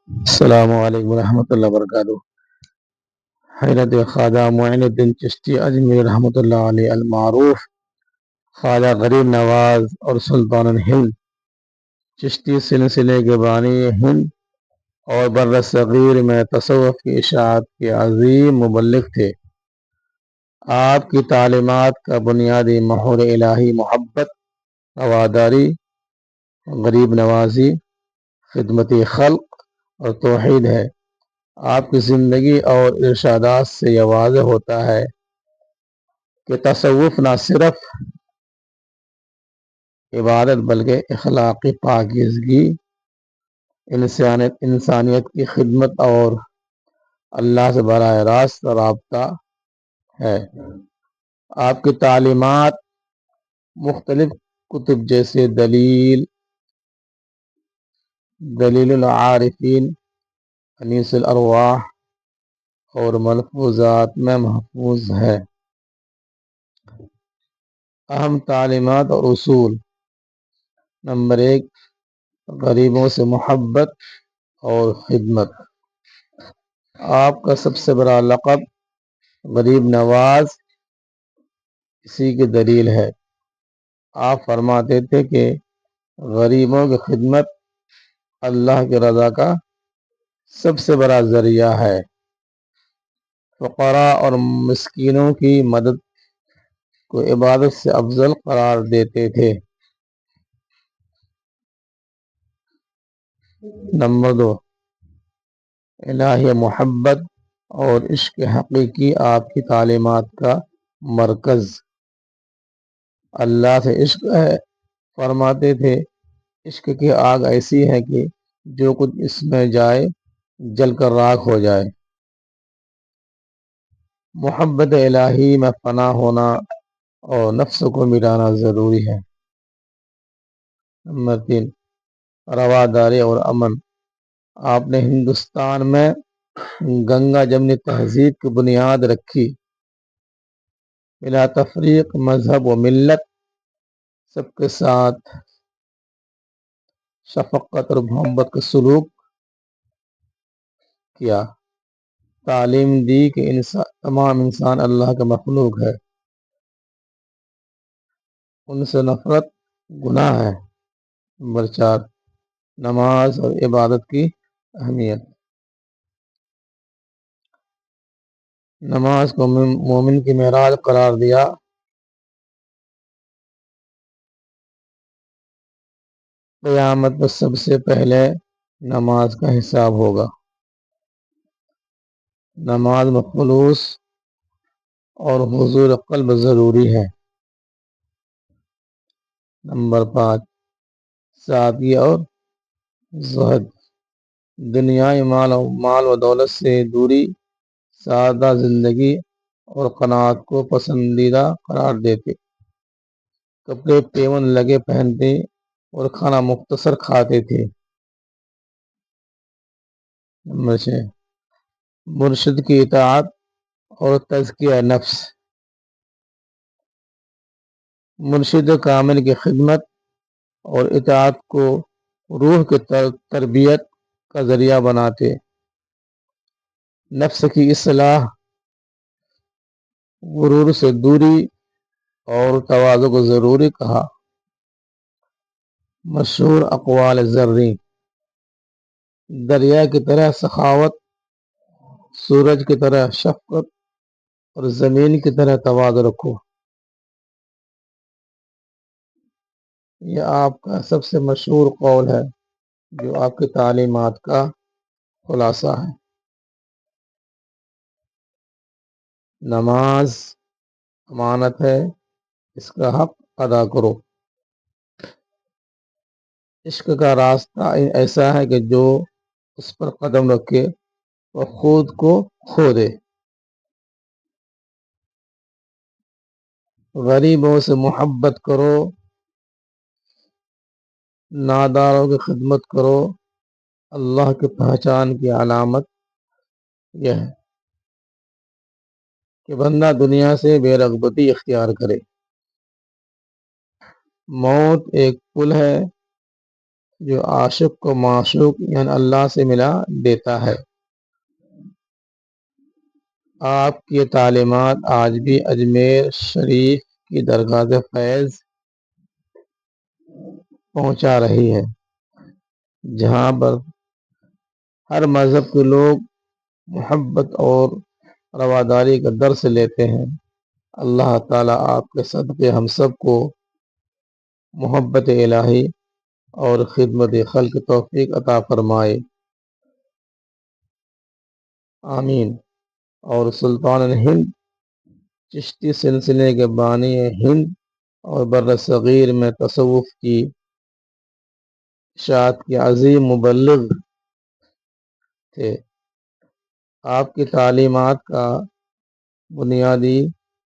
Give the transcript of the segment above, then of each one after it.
السلام علیکم ورحمۃ اللہ وبرکاتہ۔ حضرت خواجہ معین الدین چشتی اجمیر رحمۃ اللہ علیہ المعروف خواجہ غریب نواز اور سلطان الہند چشتی سلسلے کے بانی ہند اور بر صغیر میں تصوف کی اشاعت کے عظیم مبلغ تھے۔ آپ کی تعلیمات کا بنیادی محور الہی محبت، رواداری، غریب نوازی، خدمتی خلق اور توحید ہے۔ آپ کی زندگی اور ارشادات سے یہ واضح ہوتا ہے کہ تصوف نہ صرف عبادت بلکہ اخلاقی پاکیزگی، انسانیت کی خدمت اور اللہ سے براہ راست رابطہ ہے۔ آپ کی تعلیمات مختلف کتب جیسے دلیل العارفین، انیس الارواح اور ملفوظات میں محفوظ ہے۔ اہم تعلیمات اور اصول: نمبر 1، غریبوں سے محبت اور خدمت۔ آپ کا سب سے بڑا لقب غریب نواز اسی کی دلیل ہے۔ آپ فرماتے تھے کہ غریبوں کی خدمت اللہ کی رضا کا سب سے بڑا ذریعہ ہے۔ فقراء اور مسکینوں کی مدد کو عبادت سے افضل قرار دیتے تھے۔ نمبر 2، الہی محبت اور عشق حقیقی آپ کی تعلیمات کا مرکز۔ اللہ سے عشق ہے، فرماتے تھے عشق کی آگ ایسی ہے کہ جو کچھ اس میں جائے جل کر راکھ ہو جائے۔ محبت الہی میں فنا ہونا اور نفس کو مٹانا ضروری ہے۔ نمبر 3، رواداری اور امن۔ آپ نے ہندوستان میں گنگا جمنی تہذیب کی بنیاد رکھی۔ بلا تفریق مذہب و ملت سب کے ساتھ شفقت اور محبت کا سلوک کیا۔ تعلیم دی کہ تمام انسان اللہ کا مخلوق ہے، ان سے نفرت گناہ ہے۔ نمبر 4، نماز اور عبادت کی اہمیت۔ نماز کو مومن کی معراج قرار دیا۔ قیامت میں سب سے پہلے نماز کا حساب ہوگا۔ نماز میں خلوص اور حضور قلب ضروری ہے۔ نمبر 5، سادگی اور زہد۔ دنیائی مال و دولت سے دوری، سادہ زندگی اور قناعت کو پسندیدہ قرار دیتے۔ کپڑے پیون لگے پہنتے اور کھانا مختصر کھاتے تھے۔ نمبر 6، مرشد کی اطاعت اور تزکیہ نفس۔ مرشد کامل کی خدمت اور اطاعت کو روح کی تربیت کا ذریعہ بناتے۔ نفس کی اصلاح، غرور سے دوری اور تواضع کو ضروری کہا۔ مشہور اقوال زرعی: دریا کی طرح سخاوت، سورج کی طرح شفقت اور زمین کی طرح تواضع رکھو۔ یہ آپ کا سب سے مشہور قول ہے جو آپ کی تعلیمات کا خلاصہ ہے۔ نماز امانت ہے، اس کا حق ادا کرو۔ عشق کا راستہ ایسا ہے کہ جو اس پر قدم رکھے وہ خود کو کھو دے۔ غریبوں سے محبت کرو، ناداروں کی خدمت کرو۔ اللہ کی پہچان کی علامت یہ ہے کہ بندہ دنیا سے بے رغبتی اختیار کرے۔ موت ایک پل ہے، جو عاشق کو معشوق یعنی اللہ سے ملا دیتا ہے۔ آپ کی تعلیمات آج بھی اجمیر شریف کی درگاہ فیض پہنچا رہی ہے، جہاں پر ہر مذہب کے لوگ محبت اور رواداری کا درس لیتے ہیں۔ اللہ تعالیٰ آپ کے صدقے ہم سب کو محبت الہی اور خدمت خلق توفیق عطا فرمائے، آمین۔ اور سلطان الہند چشتی سلسلے کے بانی ہند اور بر صغیر میں تصوف کی اشاعت کے عظیم مبلغ تھے۔ آپ کی تعلیمات کا بنیادی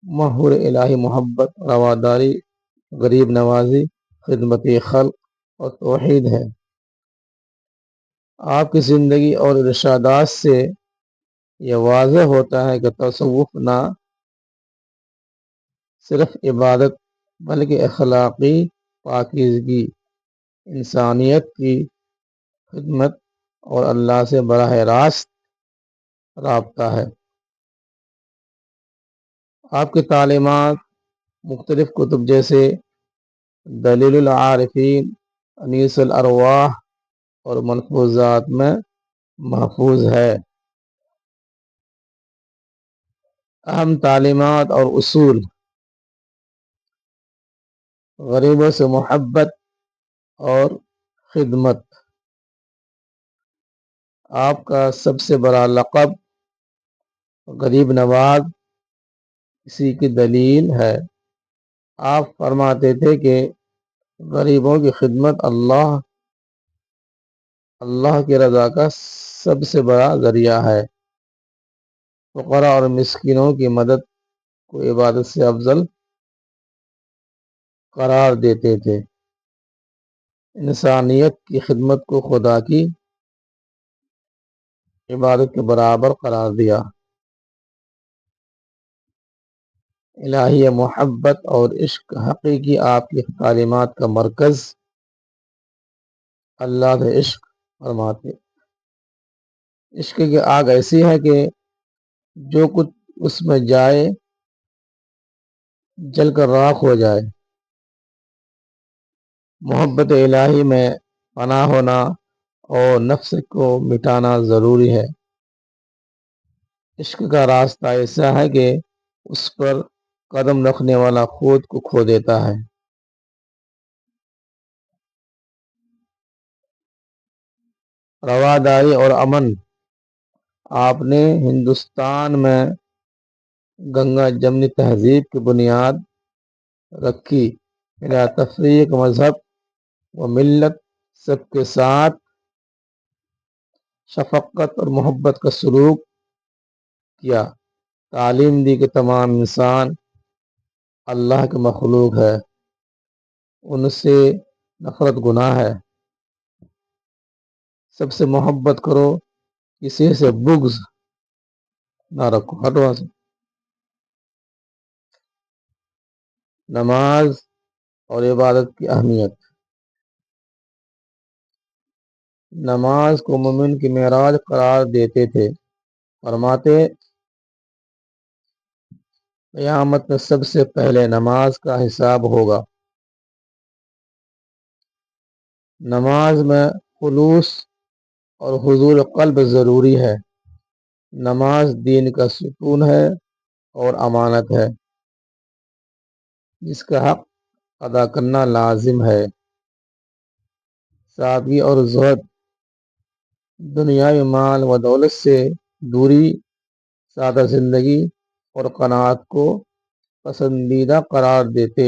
محور الہی محبت، رواداری، غریب نوازی، خدمت خلق اور توحید ہے۔ آپ کی زندگی اور ارشادات سے یہ واضح ہوتا ہے کہ تصوف نہ صرف عبادت بلکہ اخلاقی پاکیزگی، انسانیت کی خدمت اور اللہ سے براہ راست رابطہ ہے۔ آپ کی تعلیمات مختلف کتب جیسے دلیل العارفین، انیس الارواح اور ملفوظات میں محفوظ ہے۔ اہم تعلیمات اور اصول: غریبوں سے محبت اور خدمت۔ آپ کا سب سے بڑا لقب غریب نواز اسی کی دلیل ہے۔ آپ فرماتے تھے کہ غریبوں کی خدمت اللہ کی رضا کا سب سے بڑا ذریعہ ہے۔ فقراء اور مسکینوں کی مدد کو عبادت سے افضل قرار دیتے تھے۔ انسانیت کی خدمت کو خدا کی عبادت کے برابر قرار دیا۔ الہی محبت اور عشق حقیقی آپ کی تعلیمات کا مرکز۔ اللہ سے عشق فرماتے، عشق کی آگ ایسی ہے کہ جو کچھ اس میں جائے جل کر راکھ ہو جائے۔ محبت الہی میں پناہ ہونا اور نفس کو مٹانا ضروری ہے۔ عشق کا راستہ ایسا ہے کہ اس پر قدم رکھنے والا خود کو کھو دیتا ہے۔ رواداری اور امن: آپ نے ہندوستان میں گنگا جمنی تہذیب کی بنیاد رکھی۔ بلا تفریق مذہب و ملت سب کے ساتھ شفقت اور محبت کا سلوک کیا۔ تعلیم دی کہ تمام انسان اللہ کے مخلوق ہے، ان سے نفرت گناہ ہے۔ سب سے محبت کرو، کسی سے بغض نہ رکھو۔ ہٹوا سے نماز اور عبادت کی اہمیت: نماز کو مومن کی معراج قرار دیتے تھے۔ فرماتے، قیامت میں سب سے پہلے نماز کا حساب ہوگا۔ نماز میں خلوص اور حضور قلب ضروری ہے۔ نماز دین کا ستون ہے اور امانت ہے، جس کا حق ادا کرنا لازم ہے۔ سادگی اور زہد: دنیاوی مال و دولت سے دوری، سادہ زندگی اور قناعت کو پسندیدہ قرار دیتے۔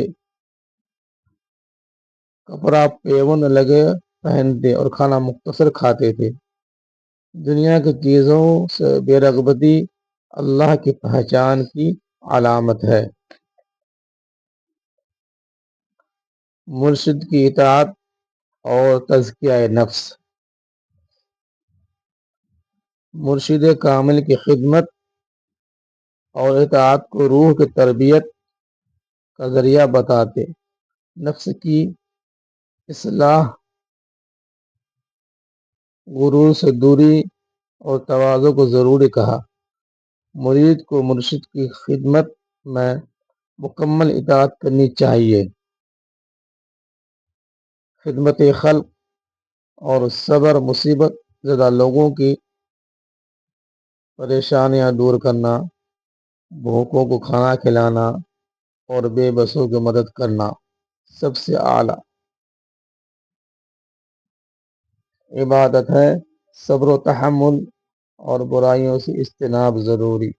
کپڑا پیوند لگے پہنتے اور کھانا مختصر کھاتے تھے۔ دنیا کی چیزوں سے بے رغبتی اللہ کی پہچان کی علامت ہے۔ مرشد کی اطاعت اور تزکیہ نفس: مرشد کامل کی خدمت اور اطاعت کو روح کی تربیت کا ذریعہ بتاتے، نفس کی اصلاح غرور سے دوری اور تواضع کو ضروری کہا۔ مرید کو مرشد کی خدمت میں مکمل اطاعت کرنی چاہیے۔ خدمت خلق اور صبر، مصیبت زدہ لوگوں کی پریشانیاں دور کرنا، بھوکوں کو کھانا کھلانا اور بے بسوں کی مدد کرنا سب سے اعلیٰ عبادت ہے۔ صبر و تحمل اور برائیوں سے اجتناب ضروری۔